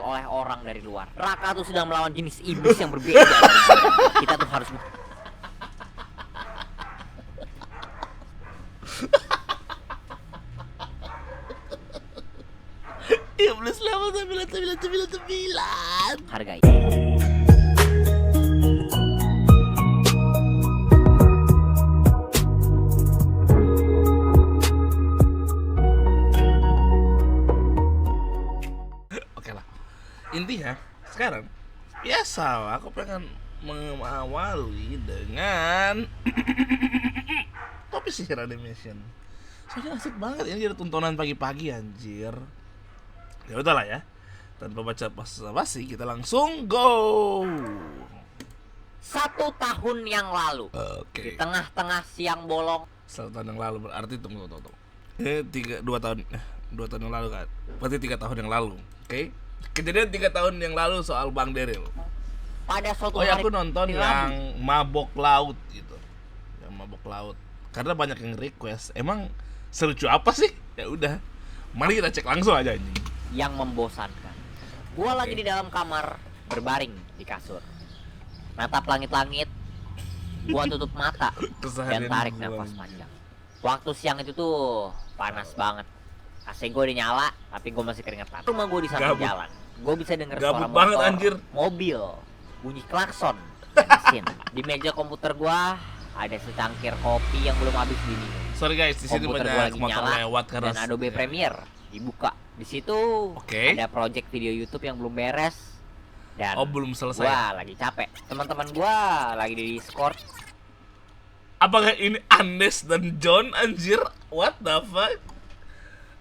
oleh orang dari luar. Raka tuh sedang melawan jenis iblis yang berbeda dari gua. Kita tuh harus Iblis level 99999. hargai. Oke lah. Intinya sekarang biasa lah, aku pengen mengawali dengan Topi Sihir Animation. Soalnya asik banget ini, jadi tontonan pagi-pagi anjir. Ya udahlah ya. Tanpa baca basa-basi, kita langsung go. 1 tahun yang lalu, di Oke. tengah-tengah siang bolong, 1 tahun yang lalu berarti tunggu. Ini 2 tahun yang lalu kan. Berarti 3 tahun yang lalu. Oke. Kejadian 3 tahun yang lalu soal Bang Deril. pada suatu Oh ya, hari aku nonton di yang Mabok Laut gitu. Yang Mabok Laut. Karena banyak yang request. Emang selucu apa sih? Ya udah. Mari kita cek langsung aja ini. yang membosankan. Gua lagi di dalam kamar berbaring di kasur, natap langit-langit. Gua tutup mata dan Keseharian tarik gua. nafas panjang. Waktu siang itu tuh panas banget. AC gue udah nyala, tapi gue masih keringetan. Rumah gue di samping Gabut. jalan. Gue bisa denger Gabut suara banget, motor, anjir. mobil, bunyi klakson, dan mesin. Di meja komputer gue ada secangkir kopi yang belum habis diminum. Sorry guys, di sini Komputer gue banyak lagi motor nyala lewat karena dan Adobe Premiere dibuka. Di situ Oke. ada project video YouTube yang belum beres dan Oh, belum selesai. gua lagi capek. Teman-teman gua lagi di Discord. Apakah ini Andes dan John anjir? What the fuck?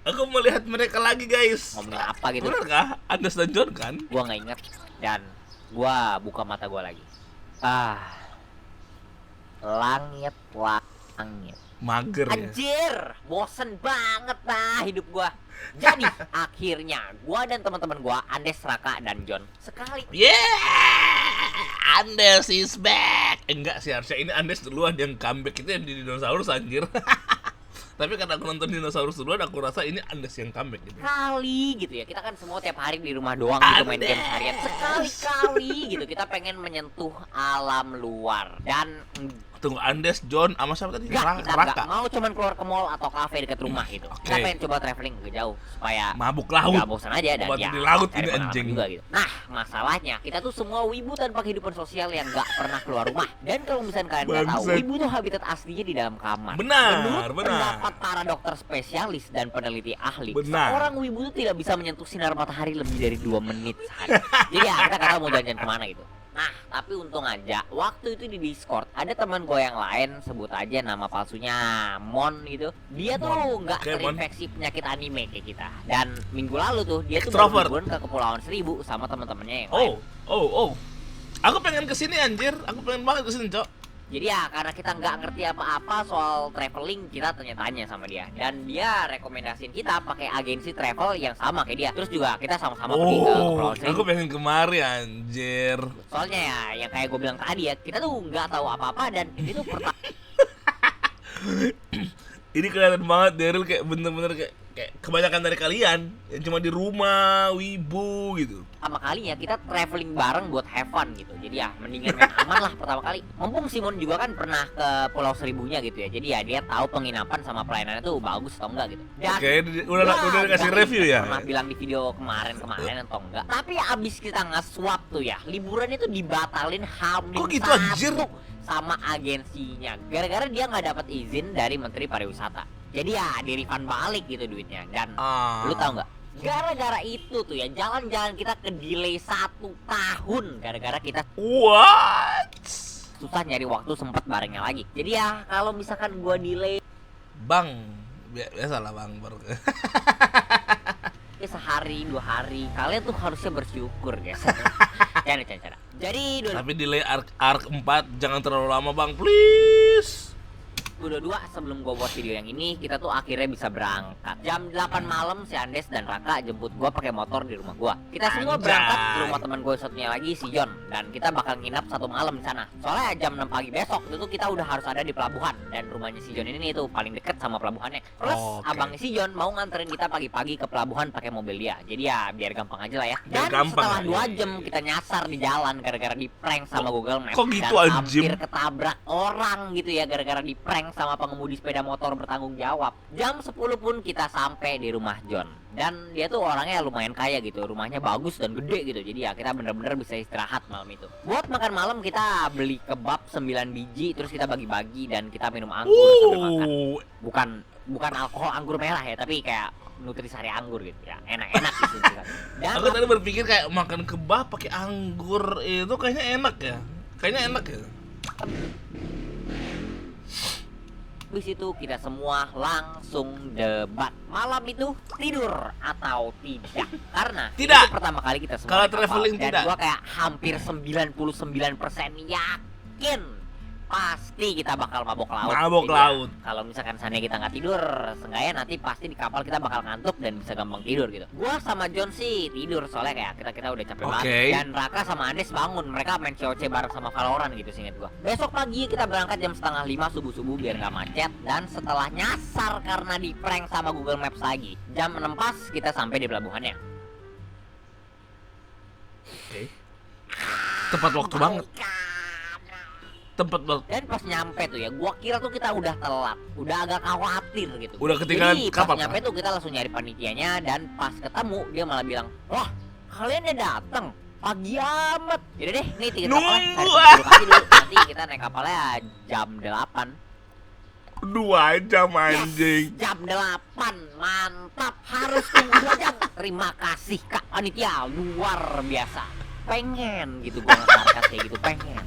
Aku melihat mereka lagi guys. Ngomongin apa gitu. Benarkah Andes dan John kan? Gua nggak inget dan gua buka mata gua lagi. Langit. Mager ya. Anjir, bosen banget hidup gua. Jadi akhirnya gua dan teman-teman gua, Andes, Raka, dan John sekali Yeah, Andes is back. Enggak sih, harusnya ini Andes duluan yang comeback, itu yang di dinosaurus anjir. Tapi karena aku nonton dinosaurus duluan, aku rasa ini Andes yang comeback gitu. kali gitu ya. Kita kan semua tiap hari di rumah doang gitu main game Andes. seharian. Sekali-kali gitu kita pengen menyentuh alam luar. Dan Tunggu, Andes, John, sama siapa tadi? enggak, kita enggak Raka. mau cuman keluar ke mall atau kafe dekat rumah gitu. Kita Oke. pengen coba traveling ke jauh supaya Mabuk laut. nggak bosan aja dan Obat ya di laut cari ini pengalaman anjing. juga gitu. Nah, masalahnya kita tuh semua wibu tanpa kehidupan sosial yang nggak pernah keluar rumah. Dan kalau misalnya kalian nggak tahu, Bangsat. wibu tuh habitat aslinya di dalam kamar. Benar, Menurut benar. pendapat para dokter spesialis dan peneliti ahli, Benar. seorang wibu tuh tidak bisa menyentuh sinar matahari lebih dari 2 menit sehari. Jadi ya kita nggak tahu mau jalan-jalan kemana gitu. Nah, tapi untung aja waktu itu di Discord ada teman gue yang lain, sebut aja nama palsunya Mon gitu. Dia tuh nggak Oke, Mon. terinfeksi penyakit anime kayak kita. Dan minggu lalu tuh dia tuh Extrovert. baru liburan ke Kepulauan Seribu sama teman-temannya yang lain. Oh. Aku pengen kesini anjir. Aku pengen banget kesini, Cok. Jadi ya karena kita nggak ngerti apa-apa soal traveling, kita tanya-tanya sama dia. Dan dia rekomendasiin kita pakai agensi travel yang sama kayak dia. Terus juga kita sama-sama pergi ke Kepulauan Seribu. Aku pengen kemari anjir. Soalnya ya yang kayak gue bilang tadi ya, kita tuh nggak tahu apa-apa dan ini tuh Ini kelihatan banget Daryl kayak bener-bener kayak kebanyakan dari kalian yang cuma di rumah, wibu gitu. pertama kalinya kita traveling bareng buat have fun gitu. Jadi ya mendingan main aman lah pertama kali. Mumpung Simon juga kan pernah ke Pulau Seribunya gitu ya. Jadi ya dia tahu penginapan sama pelayanannya tuh bagus atau enggak gitu. Dan Oke, udah dikasih nggak review ya. pernah bilang di video kemarin atau enggak. Tapi abis kita nge-swap tuh ya, liburan itu dibatalin Hamin Kok gitu, anjir? sama agensinya. Gara-gara dia nggak dapat izin dari Menteri Pariwisata. Jadi ya di refund balik gitu duitnya. Dan lu tau nggak? Gara-gara itu tuh ya jalan-jalan kita ke delay 1 tahun. Gara-gara kita What? susah nyari waktu sempet barengnya lagi. Jadi ya kalau misalkan gua delay Bang, biasalah Bang baru. sehari 2 hari, kalian tuh harusnya bersyukur guys. Jangan. Jadi Tapi delay arc 4 jangan terlalu lama Bang, please. 2022 sebelum gua buat video yang ini, kita tuh akhirnya bisa berangkat. Jam 8 malam si Andes dan Raka jemput gua pakai motor di rumah gua. Kita semua Anjay. berangkat ke rumah teman gue satunya lagi si John. dan kita bakal nginap 1 malam di sana. Soalnya jam 6 pagi besok itu tuh kita udah harus ada di pelabuhan, dan rumahnya si John ini tuh paling deket sama pelabuhannya. Plus abangnya si John mau nganterin kita pagi-pagi ke pelabuhan pakai mobil dia. Jadi ya biar gampang aja lah ya. Dan setelah 2 jam kita nyasar di jalan gara-gara di prank sama Google Maps. Kok gitu, dan anjing? hampir ketabrak orang gitu ya gara-gara di prank sama pengemudi sepeda motor bertanggung jawab. Jam 10 pun kita sampai di rumah John. Dan dia tuh orangnya lumayan kaya gitu, rumahnya bagus dan gede gitu. Jadi ya kita bener-bener bisa istirahat malam itu. Buat makan malam kita beli kebab 9 biji, terus kita bagi-bagi dan kita minum anggur sambil makan. Bukan alkohol anggur merah ya, tapi kayak nutrisari anggur gitu ya, enak-enak gitu. Dan aku tadi berpikir kayak makan kebab pakai anggur itu kayaknya enak ya. Kayaknya enak ya. habis itu kita semua langsung debat malam itu tidur atau tidak, karena Tidak. itu pertama kali kita semua Kalau naik kapal. traveling dan tidak. gua kayak hampir 99% yakin pasti kita bakal mabok laut. Mabok Jadi laut. Kalau misalkan sana kita nggak tidur, seenggaknya nanti pasti di kapal kita bakal ngantuk dan bisa gampang tidur gitu. Gua sama John sih tidur soalnya kayak kita udah capek banget. Dan Raka sama Andes bangun, mereka main COC bareng sama Valorant gitu seinget gua. Besok pagi kita berangkat jam 4:30 subuh biar nggak macet, dan setelah nyasar karena di prank sama Google Maps lagi, jam 6 pas kita sampai di pelabuhannya. Tepat waktu banget. Tempat banget. Dan pas nyampe tuh ya, gua kira tuh kita udah telat, udah agak khawatir gitu. Udah ketinggalan Jadi kapal, pas nyampe tuh kita langsung nyari panitianya, dan pas ketemu dia malah bilang, wah kalian udah dateng, pagi amat. Yaudah deh, nih tiket kapalnya, Nunggu, cari dulu dulu. Nanti kita naik kapalnya jam 8. 2 jam anjing. Yes, jam 8, mantap, harus tunggu 2 jam. Terima kasih Kak Panitia, luar biasa. Pengen gitu gua nge-sarkas kayak gitu, pengen.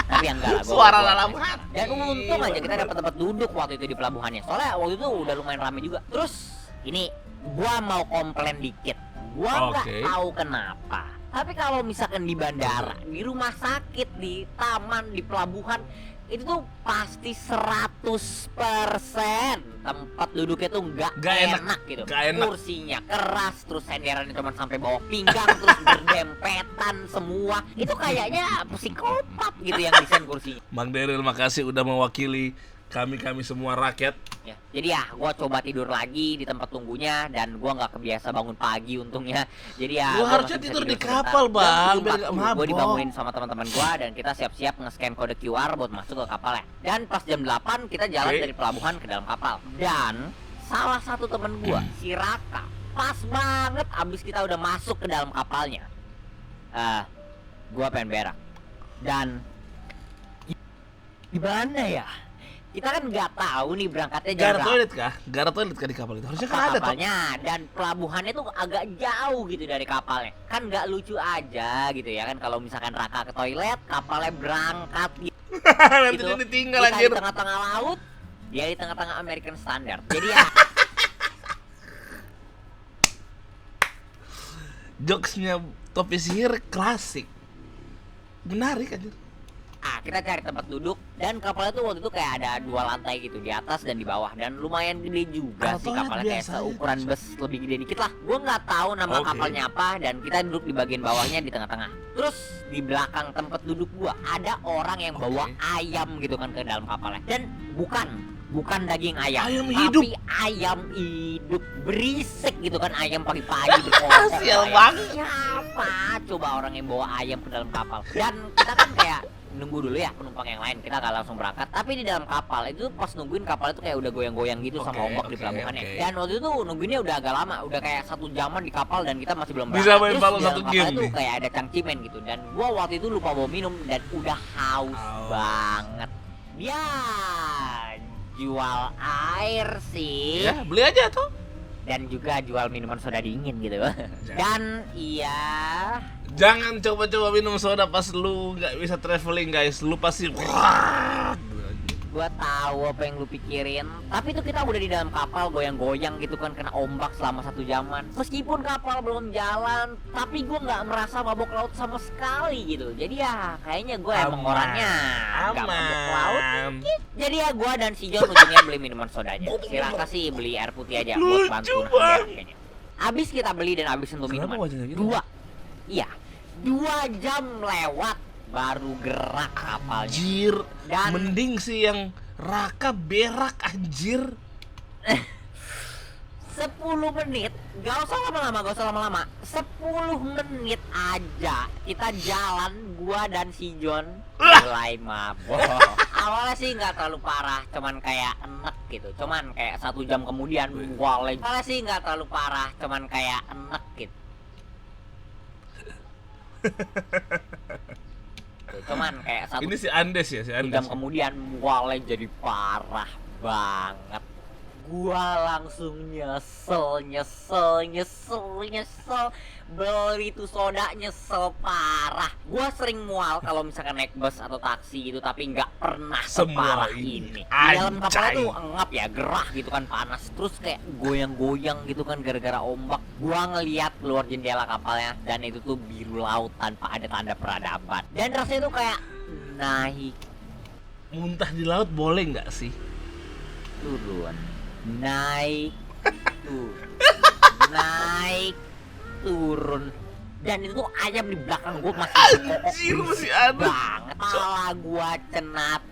Tapi yang enggak lah, Suara dalam hati. Dan untung aja kita dapat tempat duduk waktu itu di pelabuhannya. Soalnya waktu itu udah lumayan rame juga. Terus ini gua mau komplain dikit. Gua nggak tahu kenapa, tapi kalau misalkan di bandara, di rumah sakit, di taman, di pelabuhan, itu tuh pasti 100% tempat duduknya tuh nggak enak gitu. Kursinya keras, terus senderannya cuma sampai bawah pinggang, terus berdempetan semua. Itu kayaknya psikopat gitu yang desain kursinya. Mang Daryl, makasih udah mewakili kami semua rakyat. Ya, jadi ya gua coba tidur lagi di tempat tunggunya, dan gua nggak kebiasa bangun pagi untungnya. Jadi ya Lu harusnya tidur di kapal, Bang, biar nggak mabok. Gua dibangunin sama teman-teman gua, dan kita siap-siap nge-scan kode QR buat masuk ke kapalnya. Dan pas jam 8 kita jalan dari pelabuhan ke dalam kapal. Dan salah satu temen gua, si Raka, pas banget abis kita udah masuk ke dalam kapalnya. Gua pengen berak. Dan gimana ya? Kita kan nggak tahu nih berangkatnya jam berapa. Gara toilet kah di kapal itu? Harusnya kan ada kapalnya, dan pelabuhannya tuh agak jauh gitu dari kapalnya. Kan nggak lucu aja gitu ya kan kalau misalkan Raka ke toilet, kapalnya berangkat gitu. Nanti dia ditinggal kita anjir. di tengah-tengah laut, dia di tengah-tengah American Standard. Jadi ya jokesnya Topi Sihir klasik, menarik aja. kita cari tempat duduk, dan kapalnya tuh waktu itu kayak ada 2 lantai gitu, di atas dan di bawah, dan lumayan gede juga sih kapalnya, kayak seukuran bus lebih gede dikit lah. Gua nggak tahu nama kapalnya apa, dan kita duduk di bagian bawahnya di tengah-tengah. Terus di belakang tempat duduk gua ada orang yang bawa ayam gitu kan ke dalam kapalnya, dan bukan daging ayam, tapi ayam hidup, berisik gitu kan, ayam pagi-pagi berkokok. Sial banget. Siapa coba orang yang bawa ayam ke dalam kapal? Dan kita kan kayak nunggu dulu ya penumpang yang lain, kita gak langsung berangkat. Tapi di dalam kapal itu pas nungguin, kapal itu kayak udah goyang-goyang gitu sama ombak di pelabuhannya. Dan waktu itu nungguinnya udah agak lama, udah kayak 1 jaman di kapal dan kita masih belum berangkat. Bisa main Terus satu game itu nih. kayak ada cangcimen gitu, dan gua waktu itu lupa bawa minum dan udah haus banget. Dia jual air sih. Ya, beli aja tuh. Dan juga jual minuman soda dingin gitu. Dan iya, jangan coba-coba minum soda pas lu nggak bisa traveling, guys. Lu pasti gua tahu apa yang lu pikirin. Tapi itu kita udah di dalam kapal goyang-goyang gitu kan, kena ombak selama 1 jaman. Meskipun kapal belum jalan, tapi gua nggak merasa mabok laut sama sekali gitu. Jadi ya kayaknya gua emang orangnya nggak mabok laut. Jadi ya gua dan si John ujungnya beli minuman sodanya. Si Raka sih beli air putih aja buat bantu kayaknya. Abis kita beli dan abis untuk minuman 2 jam lewat, baru gerak kapalnya. Anjir. Dan- Mending sih yang Raka berak anjir. 10 menit, gak usah lama-lama, 10 menit aja kita jalan, gua dan si John mulai mabok. Awalnya sih nggak terlalu parah, cuman kayak enek gitu, cuman kayak 1 jam kemudian mulai. Awalnya sih nggak terlalu parah, cuman kayak enek gitu. Cuman kayak Ini si Andes ya, si 1 Andes. jam kemudian mulai jadi parah banget. Gua langsung nyesel. Beli tuh soda nyesel parah. Gua sering mual kalau misalkan naik bus atau taksi gitu, tapi nggak pernah Semua separah ini. ini. Di dalam kapal Anjay. tuh engap ya, gerah gitu kan, panas. Terus kayak goyang-goyang gitu kan gara-gara ombak. Gua ngeliat keluar jendela kapalnya dan itu tuh biru laut tanpa ada tanda peradaban. Dan rasanya tuh kayak naik Muntah di laut boleh nggak sih? turun, naik turun, naik turun, dan itu tuh ayam di belakang gue masih Anjir, masih ada. banget. Kepala gue cenut,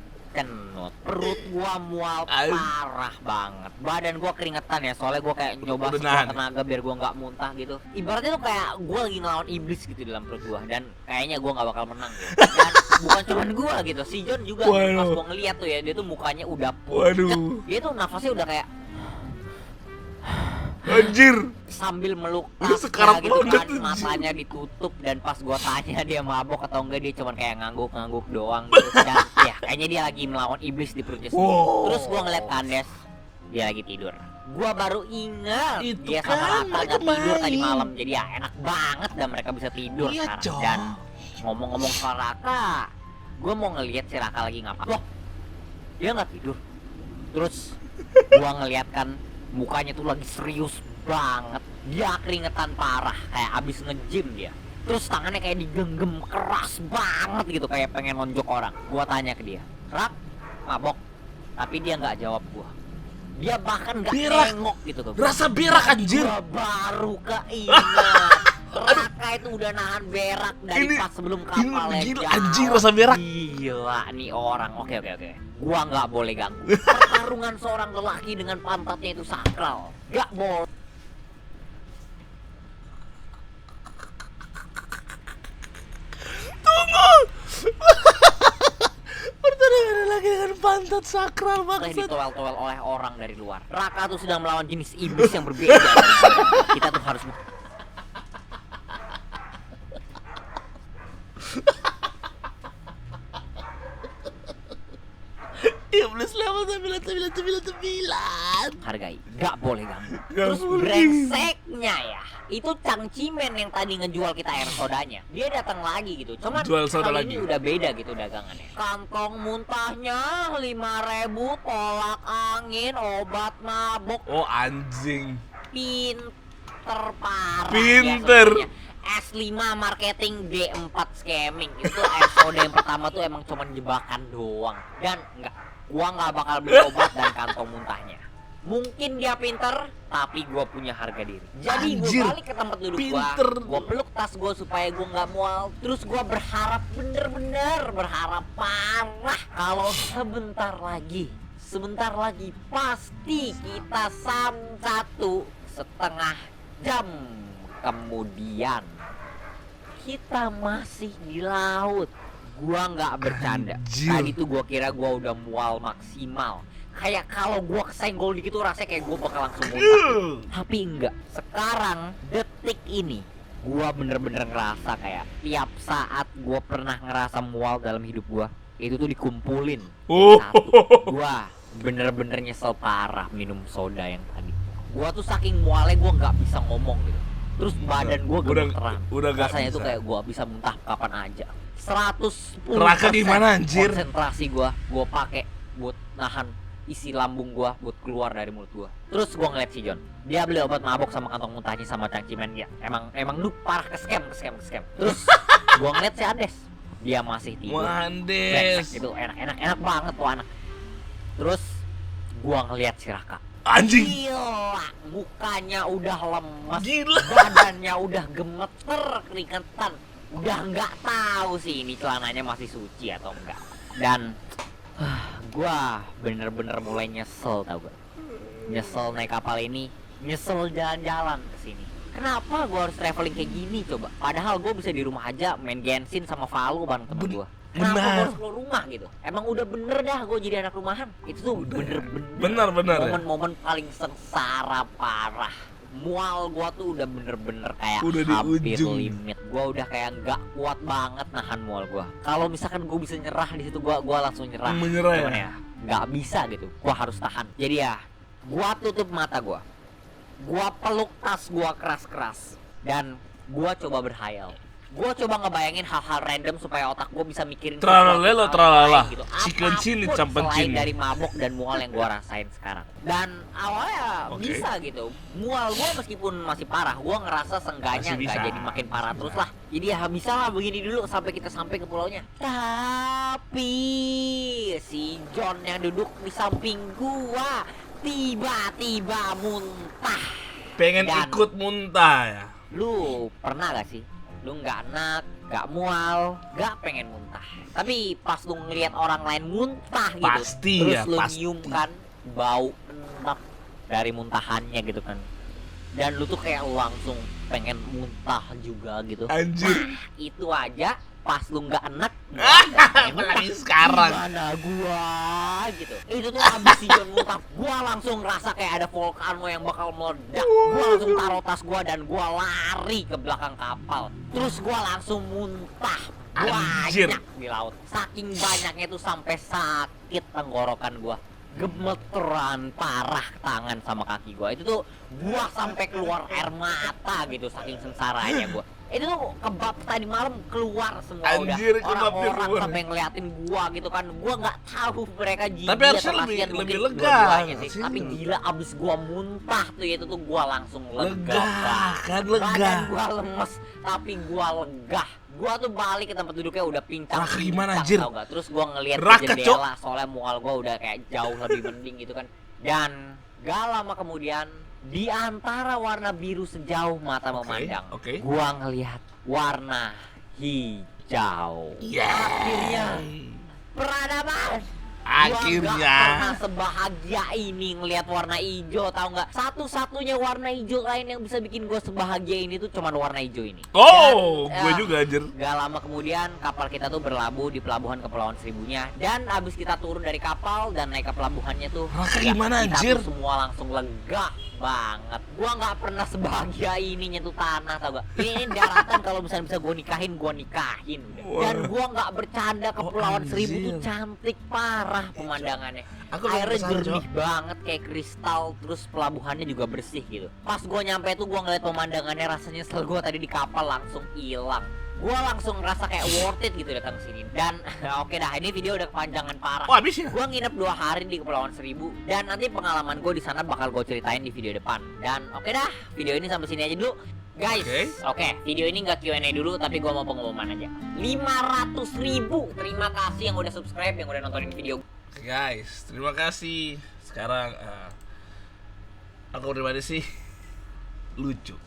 perut gue mual parah banget, badan gue keringetan ya, soalnya gue kayak nyoba Udah sekuat nahan. tenaga biar gue nggak muntah gitu. Ibaratnya tuh kayak gue lagi ngelawan iblis gitu dalam perut gue, dan kayaknya gue nggak bakal menang gitu. Dan bukan cuman gue gitu, si John juga gitu. Pas Waduh. gue ngeliat tuh ya, dia tuh mukanya udah Waduh. pucat. Dia tuh nafasnya udah kayak Anjir. sambil meluk Lu tasnya sekarat gitu banget, kan, anjir. matanya ditutup. Dan pas gua tanya dia mabok atau enggak, dia cuman kayak ngangguk-ngangguk doang gitu. Dan ya kayaknya dia lagi melawan iblis di perutnya sendiri. Wow. Terus gua ngeliat Kandes, dia lagi tidur. Gua baru ingat Itu dia kan sama Raka mereka nggak tidur tadi main. malam. Jadi ya enak banget dan mereka bisa tidur Iya, sekarang. Cok. Dan ngomong-ngomong soal Raka, gua mau ngeliat si Raka lagi ngapa. Loh, dia nggak tidur. Terus gua ngeliat kan mukanya tuh lagi serius banget, dia keringetan parah kayak abis nge-gym dia. Terus tangannya kayak digenggam keras banget gitu, kayak pengen nonjok orang. Gua tanya ke dia, Rak, mabok? Tapi dia nggak jawab gua. Dia bahkan nggak Berak. nengok gitu ke gua. Rasa berak anjir. Gua baru keinget Raka itu udah nahan berak dari Ini- pas sebelum ini kapalnya gila, jalan. anjing, rasa berak. Gila nih orang. Oke. Gua nggak boleh ganggu. Pertarungan seorang lelaki dengan pantatnya itu sakral. Gak boleh. Tunggu. Pertandingan lagi dengan pantat sakral Boleh maksud. ditowel-towel oleh orang dari luar. Raka tuh sedang melawan jenis iblis yang berbeda. dari kita. Kita tuh harus Iblis level 9. hargai. Gak boleh ganggu. Gak Terus boleh. brengseknya ya, itu Cangcimen yang tadi ngejual kita air sodanya. Dia datang lagi gitu. Cuman Jual soda kali ini lagi. udah beda gitu dagangannya. Kantong muntahnya 5.000, tolak angin, obat mabok, Oh anjing. pinter parah. Pinter. dia sebenarnya. S5 marketing, D4 scamming. Itu air soda yang pertama tuh emang cuman jebakan doang. Dan gua nggak bakal beli obat dan kantong muntahnya. Mungkin dia pinter, tapi gua punya harga diri. Jadi Anjir, gua balik ke tempat duduk pinter. gua peluk tas gua supaya gua nggak mual. Terus gua berharap, bener-bener berharap parah kalau sebentar lagi pasti kita 1,5 jam kemudian kita masih di laut. Gua nggak bercanda. Anjir. Tadi tuh gua kira gua udah mual maksimal. Kayak kalau gua kesenggol dikit tuh rasanya kayak gua bakal langsung muntah. Tapi enggak. Sekarang detik ini gua bener-bener ngerasa kayak tiap saat gua pernah ngerasa mual dalam hidup gua, itu tuh dikumpulin Oh. satu. Gua bener-bener nyesel parah minum soda yang tadi. Gua tuh saking mualnya gua nggak bisa ngomong gitu. Terus badan gua gemeteran. udah nggak Rasanya tuh bisa. kayak gua bisa muntah kapan aja. 110% Raka gimana, anjir? konsentrasi gua pakai buat nahan isi lambung gua buat keluar dari mulut gua. Terus gua ngeliat si John. Dia beli obat mabok sama kantong muntahnya sama Cangcimen dia. Emang lu parah ke scam. Terus gua ngeliat si Andes. Dia masih tidur. Mandes. Brengsek, itu enak banget tuh anak. Terus gua ngeliat si Raka. Anjing. Gila, mukanya udah lemas, Gila. badannya udah gemeter, keringetan. udah nggak tahu sih ini celananya masih suci atau enggak. Dan gua bener-bener mulai nyesel, tau gak? Nyesel naik kapal ini, nyesel jalan-jalan ke sini. Kenapa gua harus traveling kayak gini coba? Padahal gua bisa di rumah aja main Genshin sama Valo bareng temen gua. Kenapa gua harus keluar rumah gitu? Emang udah bener dah gua jadi anak rumahan. Itu tuh bener-bener momen-momen paling sengsara parah. Mual gua tuh udah bener-bener kayak udah hampir ujung. limit. Gua udah kayak nggak kuat banget nahan mual gua. Kalau misalkan gua bisa nyerah di situ, gua langsung nyerah. Menyerah ya? Nggak bisa gitu. Gua harus tahan. Jadi ya, gua tutup mata gua peluk tas gua keras-keras dan gua coba berhayal. Gua coba ngebayangin hal-hal random supaya otak gua bisa mikirin Tralala tralala. gitu. Chicken cini Apapun campan selain cini. dari mabok dan mual yang gua rasain sekarang. Dan awalnya bisa gitu. Mual gua meskipun masih parah, gua ngerasa seenggaknya Masih nggak bisa. jadi makin parah terus lah. Jadi ya bisa lah begini dulu sampai kita sampai ke pulaunya. Tapi si John yang duduk di samping gua tiba-tiba muntah. Pengen Dan ikut muntah ya. lu pernah gak sih? Lu nggak enak, nggak mual, nggak pengen muntah. Tapi pas lu ngelihat orang lain muntah gitu, Pasti terus ya, lu pasti. nyium kan bau enak dari muntahannya gitu kan. Dan lu tuh kayak langsung pengen muntah juga gitu. Anjir. Itu aja pas lu nggak enak, Apalagi sekarang. gimana gua gitu. Itu tuh abis si John muntah, gua langsung ngerasa kayak ada volcano yang bakal meledak. Gua langsung taruh tas gua dan gua lari ke belakang kapal. Terus gua langsung muntah Anjir. banyak di laut. Saking banyaknya tuh sampai sakit tenggorokan gua. Gemeteran parah tangan sama kaki gua. Itu tuh gua sampai keluar air mata gitu saking sengsaranya gua. Itu tuh kebab tadi malam keluar semua. Anjir, udah kebab orang-orang keluar. sampai ngeliatin gua gitu kan. Gua nggak tahu mereka jijik Tapi harusnya atau lebih- kasihan, lebih mungkin lega dua-duanya nggak sih? Tapi gila abis gua muntah tuh itu tuh gua langsung lega, Lega, banget. kan lega. Badan gua lemes tapi gua lega. Gua tuh balik ke tempat duduknya udah pincang. Raka gimana, pincang, anjir? tau gak? Terus gua ngeliat Raka, ke jendela soalnya mual gua udah kayak jauh lebih mending gitu kan. Dan gak lama kemudian di antara warna biru sejauh mata memandang, oke. gua ngelihat warna hijau. Ya. Akhirnya peradaban. Akhirnya. Gua gak pernah sebahagia ini ngelihat warna hijau, tau nggak? Satu-satunya warna hijau lain yang bisa bikin gue sebahagia ini tuh cuman warna hijau ini. Oh, Dan, gue juga anjir. Gak lama kemudian kapal kita tuh berlabuh di pelabuhan Kepulauan Seribunya. Dan abis kita turun dari kapal dan naik ke pelabuhannya tuh, Raka ya, gimana, kita anjir? tuh semua langsung lega banget. Gua nggak pernah sebahagia ini nyentuh tanah, tau gak? Ini daratan kalau misalnya bisa gue nikahin udah. Wah. Dan gua nggak bercanda, Kepulauan Oh, Seribu tuh anjir. cantik parah pemandangannya. Aku belum Airnya kesana, jernih Cok. banget kayak kristal, terus pelabuhannya juga bersih gitu. Pas gua nyampe tuh gua ngeliat pemandangannya, rasanya setelah gua tadi di kapal langsung hilang. Gua langsung ngerasa kayak worth it gitu datang sini. Dan oke dah, ini video udah kepanjangan parah. Oh, habis ya? Gua nginep 2 hari di Kepulauan Seribu dan nanti pengalaman gue di sana bakal gue ceritain di video depan. Dan oke dah, video ini sampai sini aja dulu. Guys, oke, video ini nggak Q&A dulu, tapi gua mau pengumuman aja. 500.000 terima kasih yang udah subscribe, yang udah nontonin video. Guys, terima kasih. Sekarang aku pribadi sih lucu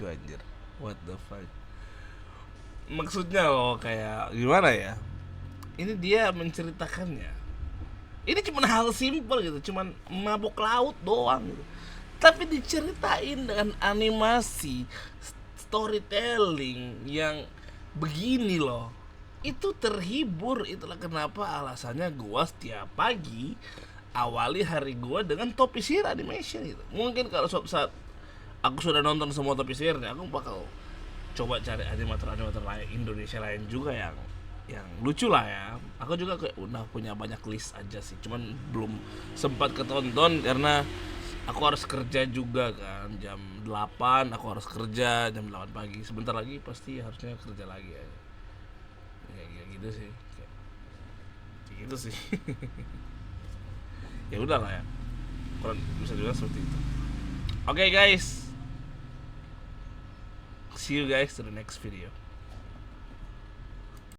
anjir. What the fuck? Maksudnya loh kayak gimana ya? Ini dia menceritakannya. Ini cuma hal simpel gitu, cuman mabuk laut doang gitu. Tapi diceritain dengan animasi, storytelling yang begini loh. Itu terhibur. Itulah kenapa alasannya gua setiap pagi awali hari gua dengan Topi Sihir Animation gitu. Mungkin kalau suatu saat aku sudah nonton semua Topi Sihirnya, aku bakal coba cari animator lain Indonesia lain juga yang lucu lah ya. Aku juga kayak udah punya banyak list aja sih, cuman belum sempat ketonton karena aku harus kerja juga kan. Jam 8 aku harus kerja, jam 8 pagi. Sebentar lagi pasti harusnya kerja lagi ya. Kayak gitu sih. Kayak gitu sih. Ya udah lah ya. Kurang bisa juga seperti itu. Oke guys. See you guys to the next video.